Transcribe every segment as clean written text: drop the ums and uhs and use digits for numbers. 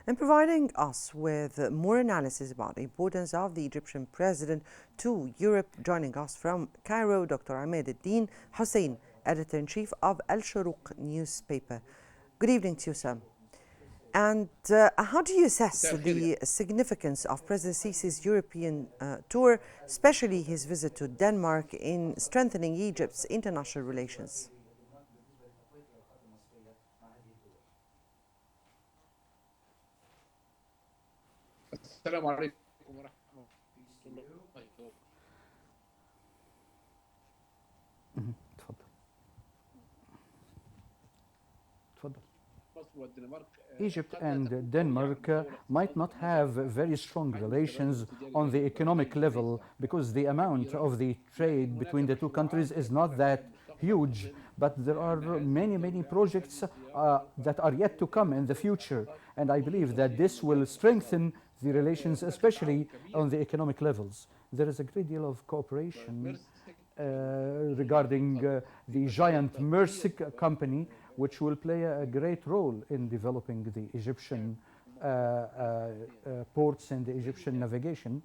and providing us with more analysis about the importance of the Egyptian president to Europe. Joining us from Cairo, Dr. Imad El-Din Hussein, editor-in-chief of Al-Shuruq newspaper. Good evening to you, sir. And how do you assess the significance of President Sisi's European tour, especially his visit to Denmark, in strengthening Egypt's international relations? السلام عليكم ورحمة الله Egypt and Denmark might not have very strong relations on the economic level because the amount of the trade between the two countries is not that huge, but there are many projects that are yet to come in the future, and I believe that this will strengthen the relations, especially on the economic levels. There is a great deal of cooperation regarding the giant Maersk company, which will play a great role in developing the Egyptian ports and the Egyptian navigation.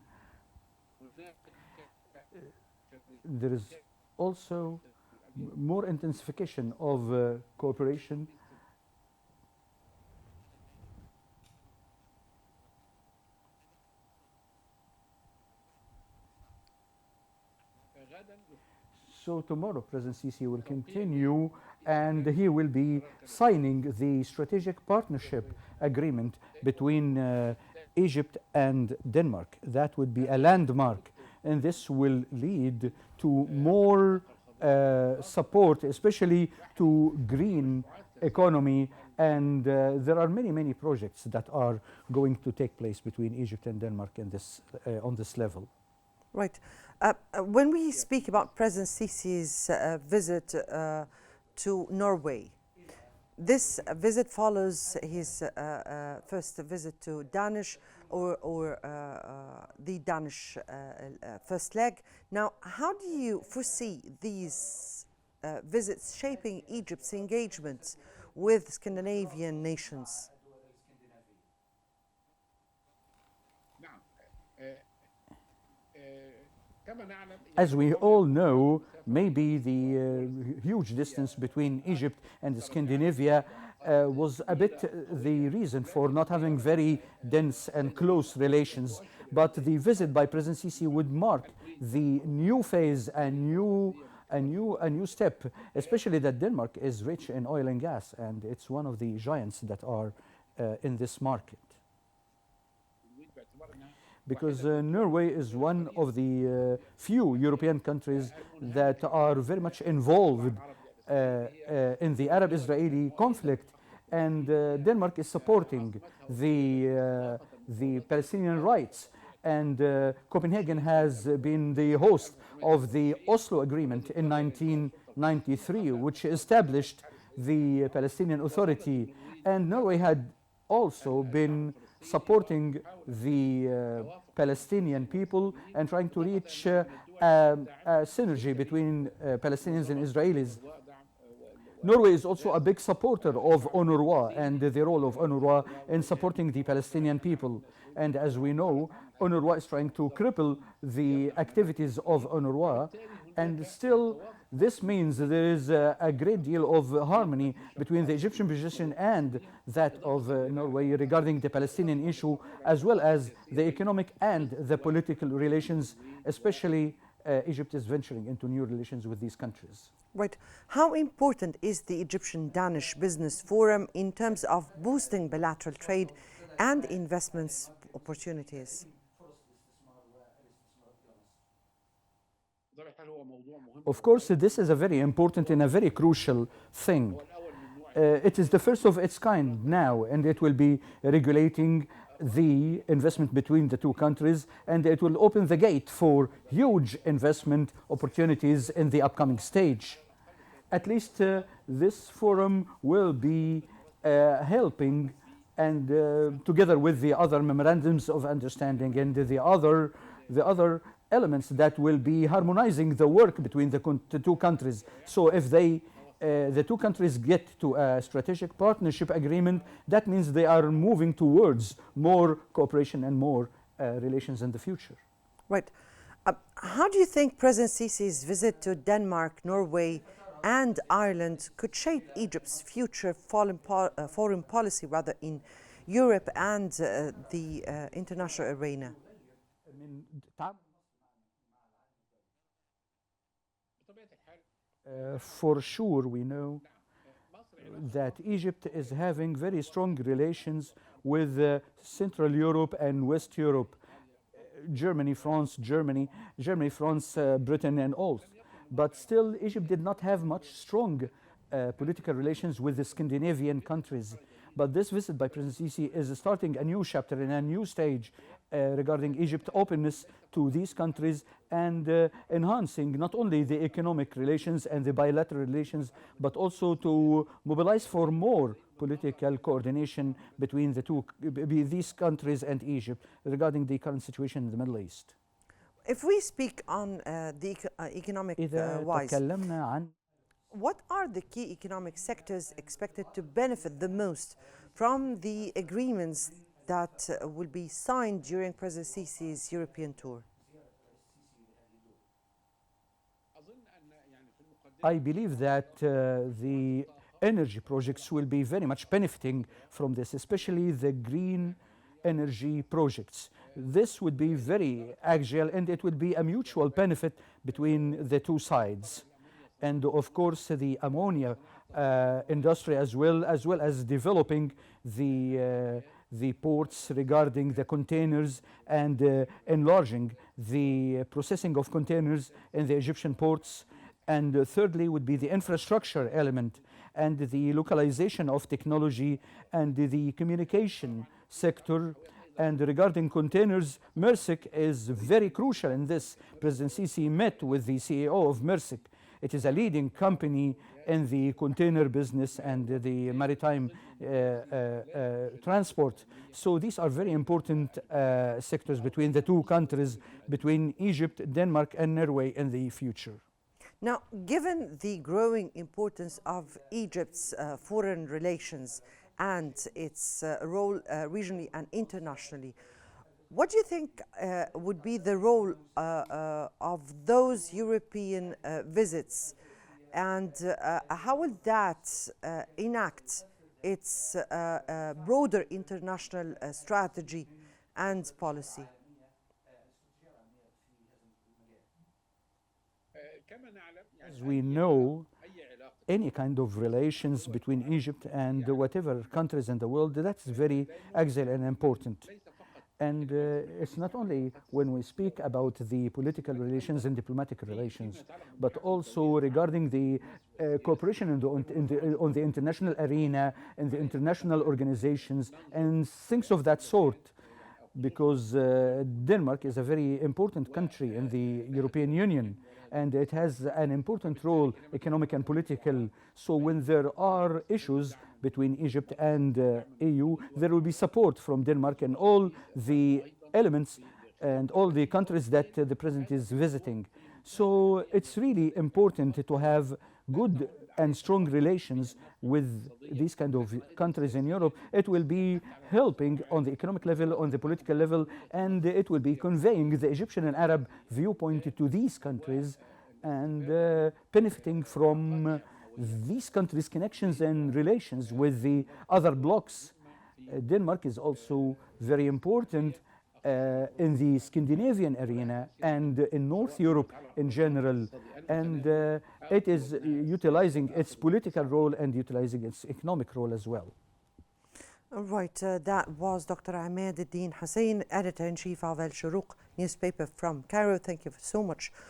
There is also more intensification of cooperation So tomorrow, President Sisi will continue and he will be signing the strategic partnership agreement between Egypt and Denmark. That would be a landmark, and this will lead to more support, especially to green economy, and there are many projects that are going to take place between Egypt and Denmark in this, on this level. Right. When we speak about President Sisi's visit to Norway, this visit follows his first visit to Danish, or the Danish first leg. Now, how do you foresee these visits shaping Egypt's engagement with Scandinavian nations? As we all know, maybe the huge distance between Egypt and Scandinavia was a bit the reason for not having very dense and close relations. But the visit by President Sisi would mark the new phase, a new step, especially that Denmark is rich in oil and gas, and it's one of the giants that are in this market. Because Norway is one of the few European countries that are very much involved in the Arab-Israeli conflict, and Denmark is supporting the Palestinian rights, and Copenhagen has been the host of the Oslo Agreement in 1993, which established the Palestinian Authority, and Norway had also been supporting the Palestinian people and trying to reach a synergy between Palestinians and Israelis. Norway is also a big supporter of UNRWA and the role of UNRWA in supporting the Palestinian people. And as we know, UNRWA is trying to cripple the activities of UNRWA, and still this means there is a great deal of harmony between the Egyptian position and that of Norway regarding the Palestinian issue, as well as the economic and the political relations, especially Egypt is venturing into new relations with these countries. Right. How important is the Egyptian-Danish Business Forum in terms of boosting bilateral trade and investments opportunities? Of course, this is a very important and a very crucial thing. It is the first of its kind now, and it will be regulating the investment between the two countries, and it will open the gate for huge investment opportunities in the upcoming stage. At least this forum will be helping, and together with the other memorandums of understanding and the other elements that will be harmonizing the work between the two countries. So if they the two countries get to a strategic partnership agreement, that means they are moving towards more cooperation and more relations in the future. Right. How do you think President Sisi's visit to Denmark, Norway, and Ireland could shape Egypt's future foreign policy, rather, in Europe and the international arena? For sure, we know that Egypt is having very strong relations with Central Europe and West Europe, Germany, France, France, Britain, and all. But still, Egypt did not have much strong political relations with the Scandinavian countries. But this visit by President Sisi is starting a new chapter and a new stage regarding Egypt's openness to these countries and enhancing not only the economic relations and the bilateral relations, but also to mobilize for more political coordination between these countries and Egypt regarding the current situation in the Middle East. If we speak on the economic wise, what are the key economic sectors expected to benefit the most from the agreements that will be signed during President Sisi's European tour? I believe that the energy projects will be very much benefiting from this, especially the green energy projects. This would be very axial, and it would be a mutual benefit between the two sides. And of course, the ammonia industry as well as developing the ports regarding the containers and enlarging the processing of containers in the Egyptian ports. And thirdly would be the infrastructure element and the localization of technology and the communication sector. And regarding containers, Maersk is very crucial in this. President Sisi met with the CEO of Maersk. It is a leading company in the container business and the maritime transport. So these are very important sectors between the two countries, between Egypt, Denmark, and Norway in the future. Now, given the growing importance of Egypt's foreign relations and its role regionally and internationally, what do you think would be the role of those European visits, and how will that enact its broader international strategy and policy? As we know, any kind of relations between Egypt and whatever countries in the world, that's very axial and important. And it's not only when we speak about the political relations and diplomatic relations, but also regarding the cooperation on the international arena and the international organizations and things of that sort. Because Denmark is a very important country in the European Union, and it has an important role, economic and political. So when there are issues between Egypt and EU, there will be support from Denmark and all the elements and all the countries that the president is visiting. So it's really important to have good and strong relations with these kind of countries in Europe. It will be helping on the economic level, on the political level, and it will be conveying the Egyptian and Arab viewpoint to these countries and benefiting from these countries' connections and relations with the other blocs. Denmark is also very important in the Scandinavian arena and in North Europe in general, and it is utilizing its political role and utilizing its economic role as well. All right, that was Dr. Imad El-Din Hussein, editor-in-chief of Al Shuruq newspaper from Cairo. Thank you so much